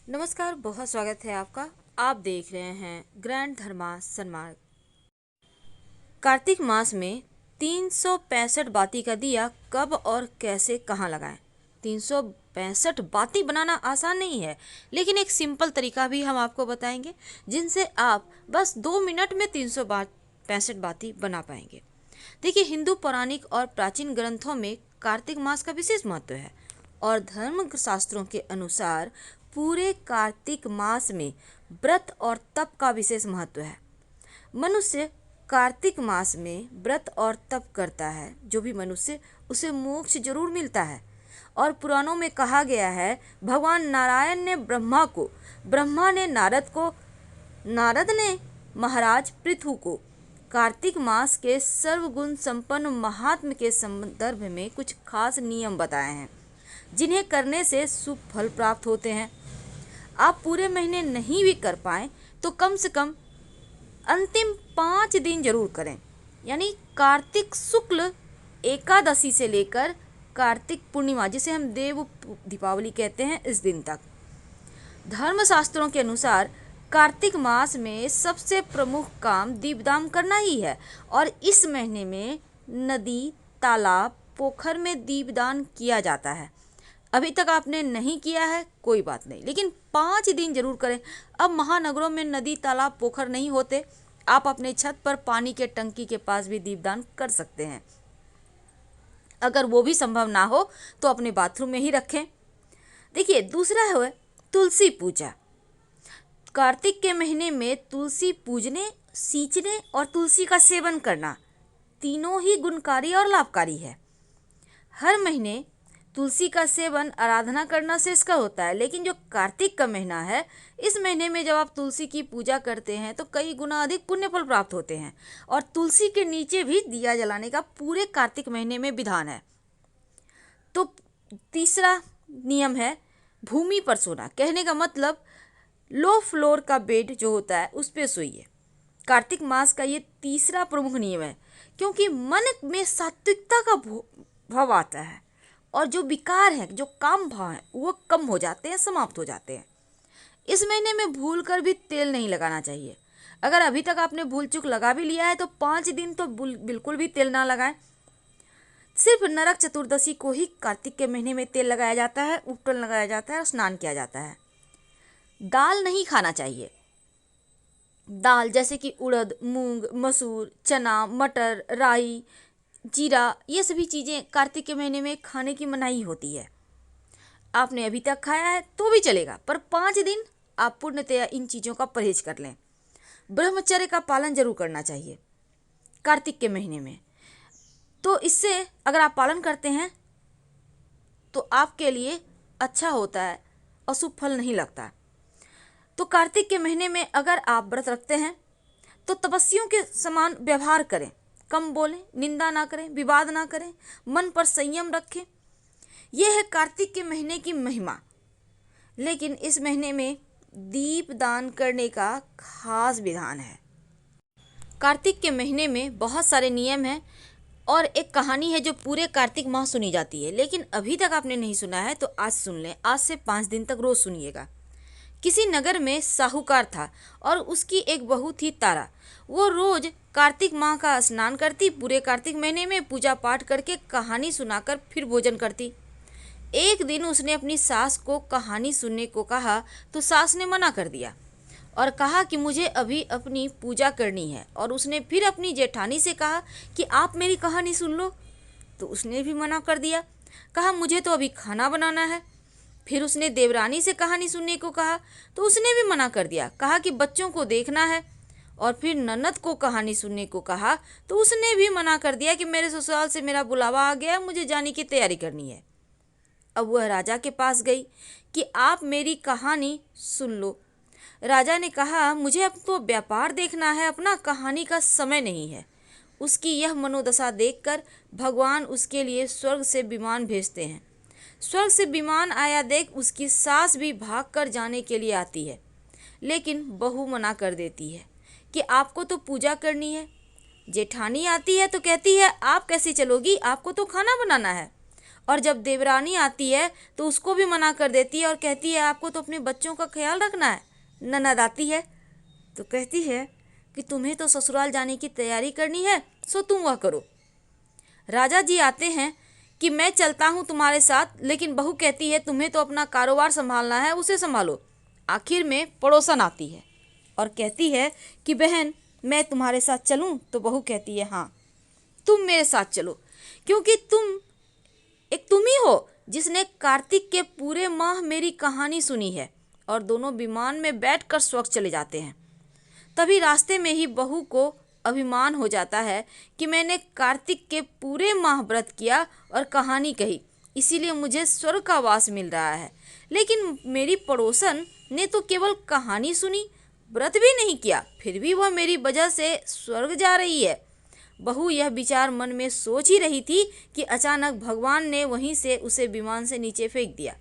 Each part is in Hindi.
नमस्कार, बहुत स्वागत है आपका। आप देख रहे हैं ग्रैंड धर्मा सन्मार्ग। कार्तिक मास में 365 बाती का दिया कब और कैसे कहाँ लगाएं। 365 बाती बनाना आसान नहीं है, लेकिन एक सिंपल तरीका भी हम आपको बताएंगे जिनसे आप बस 2 मिनट में 365 बाती बना पाएंगे। देखिए, हिंदू पौराणिक और प्राचीन ग्रंथों में कार्तिक मास का विशेष महत्व है और धर्म शास्त्रों के अनुसार पूरे कार्तिक मास में व्रत और तप का विशेष महत्व है। मनुष्य कार्तिक मास में व्रत और तप करता है, जो भी मनुष्य, उसे मोक्ष जरूर मिलता है। और पुराणों में कहा गया है, भगवान नारायण ने ब्रह्मा को, ब्रह्मा ने नारद को, नारद ने महाराज पृथु को कार्तिक मास के सर्वगुण संपन्न महात्म के संदर्भ में कुछ खास नियम बताए हैं जिन्हें करने से शुभ फल प्राप्त होते हैं। आप पूरे महीने नहीं भी कर पाएँ तो कम से कम अंतिम 5 दिन जरूर करें, यानी कार्तिक शुक्ल एकादशी से लेकर कार्तिक पूर्णिमा, जिसे हम देव दीपावली कहते हैं, इस दिन तक। धर्मशास्त्रों के अनुसार कार्तिक मास में सबसे प्रमुख काम दीपदान करना ही है और इस महीने में नदी, तालाब, पोखर में दीपदान किया जाता है। अभी तक आपने नहीं किया है, कोई बात नहीं, लेकिन 5 दिन जरूर करें। अब महानगरों में नदी, तालाब, पोखर नहीं होते, आप अपने छत पर पानी के टंकी के पास भी दीपदान कर सकते हैं। अगर वो भी संभव ना हो तो अपने बाथरूम में ही रखें। देखिए, दूसरा है तुलसी पूजा। कार्तिक के महीने में तुलसी पूजने, सींचने और तुलसी का सेवन करना तीनों ही गुणकारी और लाभकारी है। हर महीने तुलसी का सेवन आराधना करना से इसका होता है, लेकिन जो कार्तिक का महीना है, इस महीने में जब आप तुलसी की पूजा करते हैं तो कई गुना अधिक पुण्य फल प्राप्त होते हैं। और तुलसी के नीचे भी दिया जलाने का पूरे कार्तिक महीने में विधान है। तो तीसरा नियम है भूमि पर सोना। कहने का मतलब लो फ्लोर का बेड जो होता है उस पे सोइए। कार्तिक मास का ये तीसरा प्रमुख नियम है, क्योंकि मन में सात्विकता का भाव आता है और जो विकार है, जो काम भाव है, वो कम हो जाते हैं, समाप्त हो जाते हैं। इस महीने में भूल कर भी तेल नहीं लगाना चाहिए। अगर अभी तक आपने भूल चूक लगा भी लिया है तो 5 दिन तो बिल्कुल भी तेल ना लगाएं। सिर्फ नरक चतुर्दशी को ही कार्तिक के महीने में तेल लगाया जाता है, उपटन लगाया जाता है और स्नान किया जाता है। दाल नहीं खाना चाहिए। दाल जैसे कि उड़द, मूंग, मसूर, चना, मटर, राई, जीरा, ये सभी चीज़ें कार्तिक के महीने में खाने की मनाही होती है। आपने अभी तक खाया है तो भी चलेगा, पर 5 दिन आप पूर्णतया इन चीज़ों का परहेज कर लें। ब्रह्मचर्य का पालन जरूर करना चाहिए कार्तिक के महीने में। तो इससे अगर आप पालन करते हैं तो आपके लिए अच्छा होता है, अशुभ फल नहीं लगता। तो कार्तिक के महीने में अगर आप व्रत रखते हैं तो तपस्वियों के समान व्यवहार करें, कम बोलें, निंदा ना करें, विवाद ना करें, मन पर संयम रखें। यह है कार्तिक के महीने की महिमा। लेकिन इस महीने में दीप दान करने का खास विधान है। कार्तिक के महीने में बहुत सारे नियम हैं और एक कहानी है जो पूरे कार्तिक माह सुनी जाती है, लेकिन अभी तक आपने नहीं सुना है तो आज सुन लें। आज से 5 दिन तक रोज सुनिएगा। किसी नगर में साहूकार था और उसकी एक बहू थी तारा। वो रोज कार्तिक माह का स्नान करती, पूरे कार्तिक महीने में पूजा पाठ करके कहानी सुनाकर फिर भोजन करती। एक दिन उसने अपनी सास को कहानी सुनने को कहा तो सास ने मना कर दिया और कहा कि मुझे अभी अपनी पूजा करनी है। और उसने फिर अपनी जेठानी से कहा कि आप मेरी कहानी सुन लो, तो उसने भी मना कर दिया, कहा मुझे तो अभी खाना बनाना है। फिर उसने देवरानी से कहानी सुनने को कहा तो उसने भी मना कर दिया, कहा कि बच्चों को देखना है। और फिर ननद को कहानी सुनने को कहा तो उसने भी मना कर दिया कि मेरे ससुराल से मेरा बुलावा आ गया, मुझे जाने की तैयारी करनी है। अब वह राजा के पास गई कि आप मेरी कहानी सुन लो। राजा ने कहा मुझे अब तो व्यापार देखना है, अपना कहानी का समय नहीं है। उसकी यह मनोदशा देखकर भगवान उसके लिए स्वर्ग से विमान भेजते हैं। स्वर्ग से विमान आया देख उसकी सास भी भाग कर जाने के लिए आती है, लेकिन बहू मना कर देती है कि आपको तो पूजा करनी है। जेठानी आती है तो कहती है आप कैसे चलोगी, आपको तो खाना बनाना है। और जब देवरानी आती है तो उसको भी मना कर देती है और कहती है आपको तो अपने बच्चों का ख्याल रखना है। ननद आती है तो कहती है कि तुम्हें तो ससुराल जाने की तैयारी करनी है, सो तुम वह करो। राजा जी आते हैं कि मैं चलता हूँ तुम्हारे साथ, लेकिन बहू कहती है तुम्हें तो अपना कारोबार संभालना है, उसे संभालो। आखिर में पड़ोसन आती है और कहती है कि बहन मैं तुम्हारे साथ चलूँ, तो बहू कहती है हाँ तुम मेरे साथ चलो, क्योंकि तुम ही हो जिसने कार्तिक के पूरे माह मेरी कहानी सुनी है। और दोनों विमान में बैठकर स्वर्ग चले जाते हैं। तभी रास्ते में ही बहू को अभिमान हो जाता है कि मैंने कार्तिक के पूरे माह व्रत किया और कहानी कही, इसीलिए मुझे स्वर्ग का वास मिल रहा है। लेकिन मेरी पड़ोसन ने तो केवल कहानी सुनी, व्रत भी नहीं किया, फिर भी वह मेरी वजह से स्वर्ग जा रही है। बहू यह विचार मन में सोच ही रही थी कि अचानक भगवान ने वहीं से उसे विमान से नीचे फेंक दिया।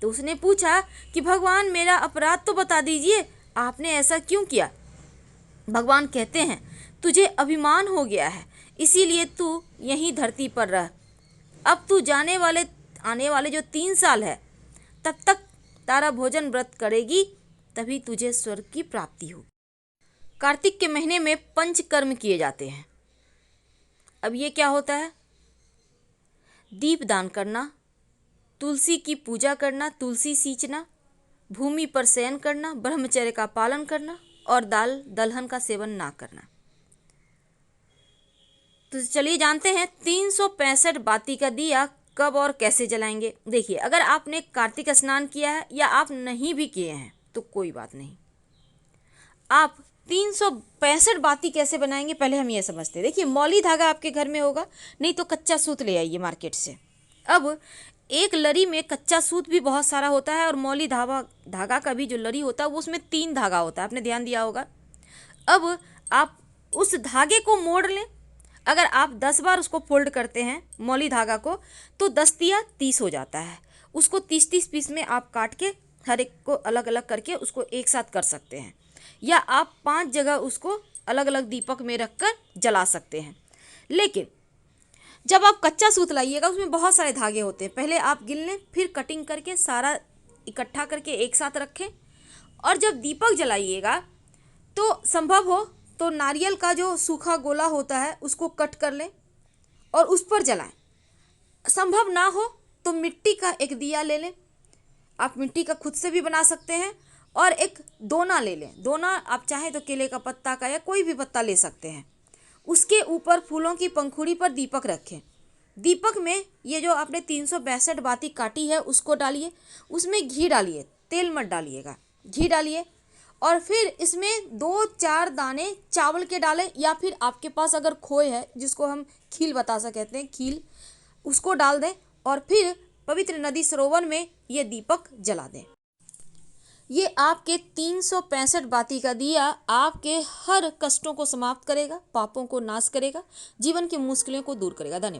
तो उसने पूछा कि भगवान मेरा अपराध तो बता दीजिए, आपने ऐसा क्यों किया। भगवान कहते हैं तुझे अभिमान हो गया है, इसीलिए तू यहीं धरती पर रह। अब तू आने वाले जो 3 साल है तब तक तारा भोजन व्रत करेगी, तभी तुझे स्वर्ग की प्राप्ति होगी। कार्तिक के महीने में पंचकर्म किए जाते हैं। अब ये क्या होता है? दीप दान करना, तुलसी की पूजा करना, तुलसी सींचना, भूमि पर शयन करना, ब्रह्मचर्य का पालन करना और दाल दलहन का सेवन ना करना। तो चलिए जानते हैं 365 बाती का दिया कब और कैसे जलाएंगे। देखिए, अगर आपने कार्तिक स्नान किया है या आप नहीं भी किए हैं तो कोई बात नहीं, आप 365 बाती कैसे बनाएंगे पहले हम ये समझते हैं। देखिए, मौली धागा आपके घर में होगा, नहीं तो कच्चा सूत ले आइए मार्केट से। अब एक लरी में कच्चा सूत भी बहुत सारा होता है और मौली धागा का भी जो लरी होता है वो उसमें 3 धागा होता है, आपने ध्यान दिया होगा। अब आप उस धागे को मोड़ लें। अगर आप 10 बार उसको फोल्ड करते हैं मौली धागा को, तो 10 तिया 30 हो जाता है। उसको 30-30 पीस में आप काट के हर एक को अलग अलग करके उसको एक साथ कर सकते हैं, या आप 5 जगह उसको अलग अलग दीपक में रखकर जला सकते हैं। लेकिन जब आप कच्चा सूत लाइएगा उसमें बहुत सारे धागे होते हैं, पहले आप गिन लें, फिर कटिंग करके सारा इकट्ठा करके एक साथ रखें। और जब दीपक जलाइएगा तो संभव हो तो नारियल का जो सूखा गोला होता है उसको कट कर लें और उस पर जलाएं। संभव ना हो तो मिट्टी का एक दिया ले लें, आप मिट्टी का खुद से भी बना सकते हैं, और एक दोना ले लें। दोना आप चाहें तो केले का पत्ता का या कोई भी पत्ता ले सकते हैं। उसके ऊपर फूलों की पंखुड़ी पर दीपक रखें। दीपक में ये जो आपने 362 बाती काटी है उसको डालिए, उसमें घी डालिए, तेल मत डालिएगा, घी डालिए। और फिर इसमें 2-4 दाने चावल के डालें, या फिर आपके पास अगर खोए है जिसको हम खील बतासा कहते हैं, खील, उसको डाल दें और फिर पवित्र नदी सरोवर में ये दीपक जला दें। ये आपके 365 बाती का दिया आपके हर कष्टों को समाप्त करेगा, पापों को नाश करेगा, जीवन की मुश्किलों को दूर करेगा। धन्यवाद।